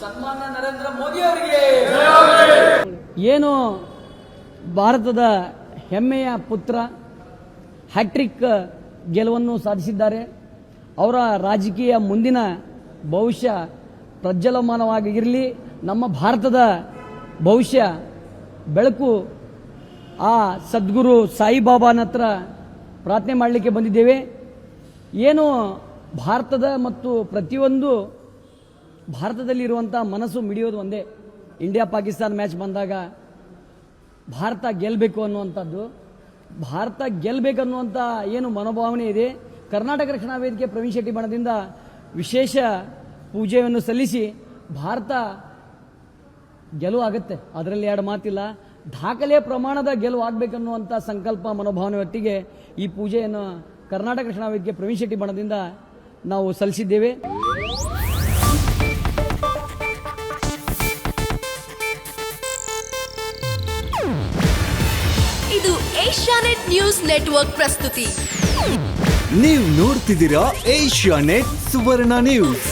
ಸನ್ಮಾನ್ಯ ನರೇಂದ್ರ ಮೋದಿ ಅವರಿಗೆ. ಏನು ಭಾರತದ ಹೆಮ್ಮೆಯ ಪುತ್ರ ಹ್ಯಾಟ್ರಿಕ್ ಗೆಲುವನ್ನು ಸಾಧಿಸಿದ್ದಾರೆ. ಅವರ ರಾಜಕೀಯ ಮುಂದಿನ ಭವಿಷ್ಯ ಪ್ರಜ್ವಲಮಾನವಾಗಿರಲಿ. ನಮ್ಮ ಭಾರತದ ಭವಿಷ್ಯ ಬೆಳಕು ಆ ಸದ್ಗುರು ಸಾಯಿಬಾಬಾನ ಹತ್ರ ಪ್ರಾರ್ಥನೆ ಮಾಡಲಿಕ್ಕೆ ಬಂದಿದ್ದೇವೆ. ಏನು ಭಾರತದ ಮತ್ತು ಪ್ರತಿಯೊಂದು ಭಾರತದಲ್ಲಿರುವಂಥ ಮನಸ್ಸು ಮಿಡಿಯೋದು ಒಂದೇ. ಇಂಡಿಯಾ ಪಾಕಿಸ್ತಾನ ಮ್ಯಾಚ್ ಬಂದಾಗ ಭಾರತ ಗೆಲ್ಲಬೇಕು ಅನ್ನುವಂಥದ್ದು, ಭಾರತ ಗೆಲ್ಲಬೇಕನ್ನುವಂಥ ಏನು ಮನೋಭಾವನೆ ಇದೆ. ಕರ್ನಾಟಕ ರಕ್ಷಣಾ ವೇದಿಕೆ ಪ್ರವೀಣ್ ಶೆಟ್ಟಿ ಬಣದಿಂದ ವಿಶೇಷ ಪೂಜೆಯನ್ನು ಸಲ್ಲಿಸಿ ಭಾರತ ಗೆಲುವು ಆಗುತ್ತೆ, ಅದರಲ್ಲಿ ಎರಡು ಮಾತಿಲ್ಲ. ದಾಖಲೆಯ ಪ್ರಮಾಣದ ಗೆಲುವು ಆಗಬೇಕನ್ನುವಂಥ ಸಂಕಲ್ಪ ಮನೋಭಾವನೆ ಒಟ್ಟಿಗೆ ಈ ಪೂಜೆಯನ್ನು ಕರ್ನಾಟಕ ರಕ್ಷಣಾ ವೇದಿಕೆ ಪ್ರವೀಣ್ ಶೆಟ್ಟಿ ಬಣದಿಂದ ನಾವು ಸಲ್ಲಿಸಿದ್ದೇವೆ. ಇದು ಏಷ್ಯಾನೆಟ್ ನ್ಯೂಸ್ ನೆಟ್ವರ್ಕ್ ಪ್ರಸ್ತುತಿ. ನೀವು ನೋಡ್ತಿದ್ದೀರಾ ಏಷ್ಯಾನೆಟ್ ಸುವರ್ಣ ನ್ಯೂಸ್.